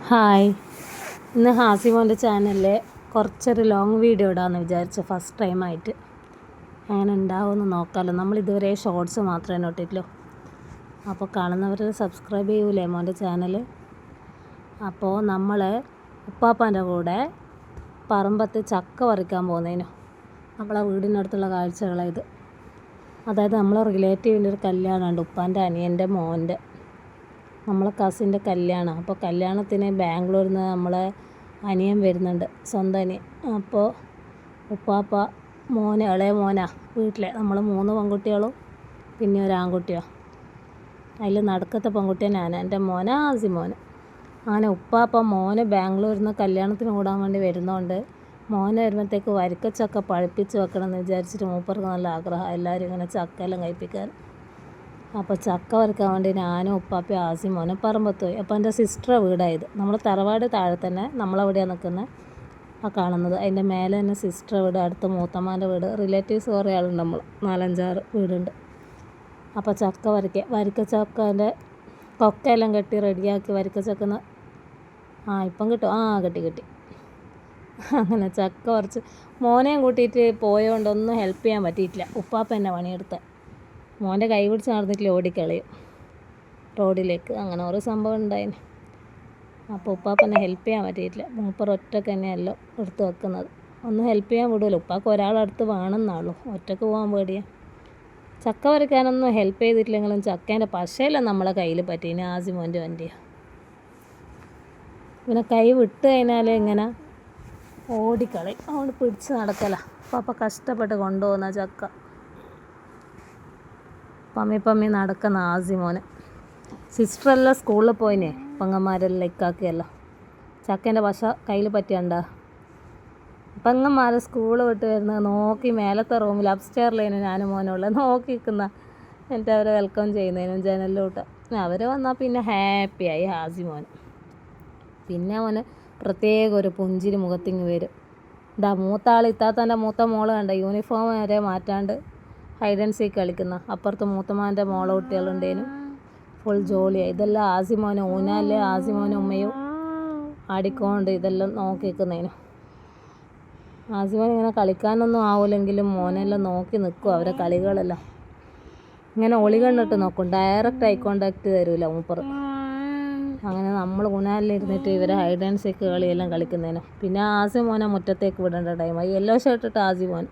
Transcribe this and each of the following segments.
Hi, ഇന്ന് ഹാസിമോൻ്റെ ചാനലിൽ കുറച്ചൊരു ലോങ് വീഡിയോ ഇടാമെന്ന് വിചാരിച്ചു. ഫസ്റ്റ് ടൈമായിട്ട് അങ്ങനെ ഉണ്ടാവുമെന്ന് നോക്കാമല്ലോ. നമ്മളിതുവരെ ഷോർട്സ് മാത്രമേ ഇട്ടിട്ടുള്ളൂ. അപ്പോൾ കാണുന്നവർ സബ്സ്ക്രൈബ് ചെയ്യൂലേ മോൻ്റെ ചാനൽ. അപ്പോൾ നമ്മൾ ഉപ്പാപ്പാൻ്റെ കൂടെ പറമ്പത്ത് ചക്ക പറിക്കാൻ പോകുന്നതിനു നമ്മളെ വീടിനടുത്തുള്ള കാഴ്ചകളായത്. അതായത് നമ്മളെ റിലേറ്റീവിൻ്റെ ഒരു കല്യാണമുണ്ട്, ഉപ്പാൻ്റെ അനിയൻ്റെ മോൻ്റെ നമ്മളെ കസിൻ്റെ കല്യാണം. അപ്പോൾ കല്യാണത്തിന് ബാംഗ്ലൂരിൽ നിന്ന് നമ്മളെ അനിയൻ വരുന്നുണ്ട്, സ്വന്തം അനിയൻ. അപ്പോൾ ഉപ്പാപ്പ ഇളയ മോനാ വീട്ടിലെ. നമ്മൾ 3 പെൺകുട്ടികളും പിന്നെ ഒരു ആൺകുട്ടിയോ. അതിൽ നടുക്കത്തെ പെൺകുട്ടിയാണ് ഞാൻ, എൻ്റെ ആസിമോന്. അങ്ങനെ ഉപ്പാപ്പ ബാംഗ്ലൂരിൽ നിന്ന് കല്യാണത്തിന് കൂടാൻ വേണ്ടി വരുന്നതുകൊണ്ട് വരുമ്പോഴത്തേക്ക് വരിക്കച്ചക്ക പഴുപ്പിച്ച് വെക്കണമെന്ന് വിചാരിച്ചിട്ട് മൂപ്പർക്ക് നല്ല ആഗ്രഹം, എല്ലാവരും ഇങ്ങനെ ചക്കയെല്ലാം കഴിപ്പിക്കാൻ. അപ്പോൾ ചക്ക വറുക്കാൻ വേണ്ടി ഞാനും ഉപ്പാപ്പയും ആസിമോനും പറമ്പത്ത് പോയി. അപ്പോൾ എൻ്റെ സിസ്റ്ററെ വീടായത്. നമ്മൾ തറവാട് താഴെ തന്നെ, നമ്മളവിടെയാണ് നിൽക്കുന്നത് ആ കാണുന്നത്. അതിൻ്റെ മേലെ തന്നെ സിസ്റ്ററെ വീട്, അടുത്ത മൂത്തമ്മാൻ്റെ വീട്, റിലേറ്റീവ്സ് കുറേ ആളുണ്ട്. നമ്മൾ 4-5-6 വീടുണ്ട്. അപ്പോൾ ചക്ക വരിക്കച്ചക്കൻ്റെ കൊക്കയെല്ലാം കെട്ടി റെഡിയാക്കി വരിക്കച്ചക്കുന്ന ഇപ്പം കിട്ടും. കിട്ടി. അങ്ങനെ ചക്ക പറിച്ച് മോനെയും കൂട്ടിയിട്ട് പോയതുകൊണ്ടൊന്നും ഹെൽപ്പ് ചെയ്യാൻ പറ്റിയിട്ടില്ല. ഉപ്പാപ്പ എന്നെ പണിയെടുത്ത മോൻ്റെ കൈ പിടിച്ച് നടന്നിട്ടില്ല, ഓടിക്കളയും റോഡിലേക്ക്. അങ്ങനെ ഓരോ സംഭവം ഉണ്ടായിന്. അപ്പോൾ ഉപ്പാപ്പനെ ഹെൽപ്പ് ചെയ്യാൻ പറ്റിയിട്ടില്ല. മൂപ്പർ ഒറ്റക്ക് തന്നെയല്ലോ എടുത്ത് വെക്കുന്നത്. ഒന്നും ഹെൽപ്പ് ചെയ്യാൻ വിടുമല്ലോ, ഉപ്പാക്ക് ഒരാളടുത്ത് വേണമെന്നാണല്ലോ, ഒറ്റക്ക് പോകാൻ പേടിയാ. ചക്ക പറിക്കാനൊന്നും ഹെൽപ്പ് ചെയ്തിട്ടില്ലെങ്കിലും ചക്കേൻ്റെ പശയെല്ലാം നമ്മളെ കയ്യിൽ പറ്റീന്. ആസിമോൻ്റെ വണ്ടിയാണ്. പിന്നെ കൈ വിട്ട് കഴിഞ്ഞാൽ ഇങ്ങനെ ഓടിക്കളയും, അവിടെ പിടിച്ച് നടക്കല. ഉപ്പാപ്പ കഷ്ടപ്പെട്ട് കൊണ്ടുപോകുന്ന ചക്ക പമ്മി നടക്കുന്ന ആസിമോന്. സിസ്റ്ററെല്ലാം സ്കൂളിൽ പോയിനെ, പെങ്ങന്മാരെല്ലാം ഇക്കാക്കിയല്ലോ. ചക്കേൻ്റെ പശ കയ്യിൽ പറ്റിയണ്ട. പെങ്ങന്മാർ സ്കൂൾ വിട്ട് വരുന്നത് നോക്കി മേലത്തെ റൂമിൽ അപ്സ്റ്റെയറിലേനും ഞാനും മോനുള്ള നോക്കി നിൽക്കുന്ന എന്നിട്ട് അവരെ വെൽക്കം ചെയ്യുന്നതിനും ജനലിലോട്ട്. അവർ വന്നാൽ പിന്നെ ഹാപ്പിയായി ആസിമോൻ. പിന്നെ മോന് പ്രത്യേക ഒരു പുഞ്ചിരി മുഖത്തിങ്ങ് വരും. മൂത്ത ഇത്താത്തൻ്റെ മൂത്ത മോള് കണ്ട യൂണിഫോം വരെ മാറ്റാണ്ട് ഹൈഡ് ആൻഡ് സീക്ക് കളിക്കുന്ന. അപ്പുറത്ത് മൂത്തമാൻ്റെ മോളെ കുട്ടികളുണ്ടേനും ഫുൾ ജോളിയായി. ഇതെല്ലാം ആസിമോനും ഊനാല് ആസിമോനും ഉമ്മയും ആടിക്കൊണ്ട് ഇതെല്ലാം നോക്കി നിൽക്കുന്നതിനും. ആസിമോൻ ഇങ്ങനെ കളിക്കാനൊന്നും ആവില്ലെങ്കിലും മോനെല്ലാം നോക്കി നിൽക്കും, അവരെ കളികളെല്ലാം ഇങ്ങനെ ഒളികണ്ണിട്ട് നോക്കും. ഡയറക്റ്റ് ഐ കോണ്ടാക്ട് തരൂല മൂപ്പർ. അങ്ങനെ നമ്മൾ ഊനാലിരുന്നിട്ട് ഇവരെ ഹൈഡ് ആൻഡ് സീക്ക് കളിയെല്ലാം കളിക്കുന്നതിനും. പിന്നെ ആസിമോനെ മുറ്റത്തേക്ക് വിടേണ്ട ടൈമായി. യെല്ലോ ഷർട്ടിട്ട് ആസിമോൻ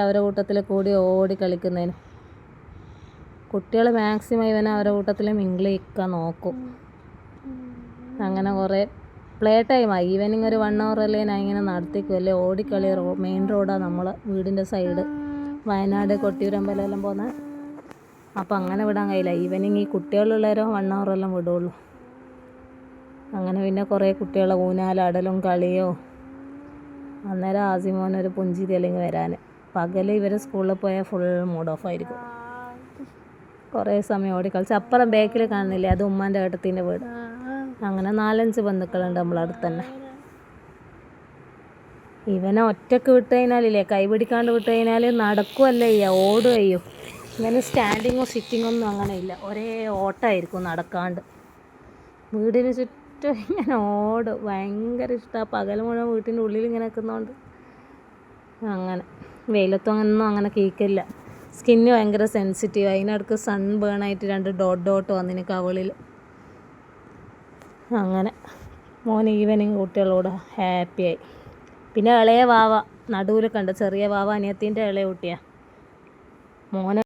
അവരെ കൂട്ടത്തിൽ കൂടി ഓടി കളിക്കുന്നതിനും. കുട്ടികൾ മാക്സിമം ഇവനെ അവരെ കൂട്ടത്തിൽ മിങ്കിൾ ചെയ്യിക്കാൻ നോക്കും. അങ്ങനെ കുറേ പ്ലേ ടൈമായി. ഈവനിങ് ഒരു 1 hour അല്ലേ ഞാൻ ഇങ്ങനെ നടത്തിക്കും. അല്ലേ ഓടിക്കളി. മെയിൻ റോഡാണ് നമ്മളെ വീടിൻ്റെ സൈഡ്, വയനാട് കൊട്ടിയൂരമ്പലമെല്ലാം പോകുന്നത്. അപ്പോൾ അങ്ങനെ വിടാൻ കഴിയില്ല. ഈവനിങ് ഈ കുട്ടികളുള്ളവരോ 1 hour എല്ലാം വിടുള്ളൂ. അങ്ങനെ പിന്നെ കുറേ കുട്ടികളെ ഊനാലാടലും കളിയോ. അന്നേരം ആസിമോനൊരു പുഞ്ചിരി അല്ലെങ്കിൽ വരാൻ. പകൽ ഇവർ സ്കൂളിൽ പോയാൽ ഫുൾ മൂഡ് ഓഫ് ആയിരിക്കും. കുറേ സമയം ഓടിക്കളിച്ച് അപ്പുറം ബാക്കിൽ കാണുന്നില്ലേ, അത് ഉമ്മാൻ്റെ ഏട്ടത്തിൻ്റെ വീട്. അങ്ങനെ 4-5 ബന്ധുക്കളുണ്ട് നമ്മളടുത്ത് തന്നെ. ഇവനെ ഒറ്റക്ക് വിട്ട് കഴിഞ്ഞാലില്ലേ, കൈ പിടിക്കാണ്ട് വിട്ട് കഴിഞ്ഞാൽ നടക്കുമല്ലേ ഓടുകയോ. ഇങ്ങനെ സ്റ്റാൻഡിങ്ങോ സിറ്റിങ്ങോ ഒന്നും അങ്ങനെ ഇല്ല, ഒരേ ഓട്ടമായിരിക്കും നടക്കാണ്ട്. വീടിന് ചുറ്റും ഇങ്ങനെ ഓടും. ഭയങ്കര ഇഷ്ടമാണ്. പകൽ മുഴുവൻ വീട്ടിൻ്റെ ഉള്ളിൽ ഇങ്ങനെ നിൽക്കുന്നതുകൊണ്ട് അങ്ങനെ വെയിലത്തും അങ്ങനെ കേൾക്കില്ല. സ്കിന്ന് ഭയങ്കര സെൻസിറ്റീവ്. അതിനടുക്ക് സൺ ബേണായിട്ട് 2 ഡോട്ട് വന്നിന് കവളിൽ. അങ്ങനെ മോൻ ഈവനിങ് കുട്ടികളോട് ഹാപ്പിയായി. പിന്നെ ഇളയ വാവ നടുവിൽ കണ്ട ചെറിയ വാവ അനിയത്തിൻ്റെ ഇളയ കുട്ടിയാണ്. മോനെ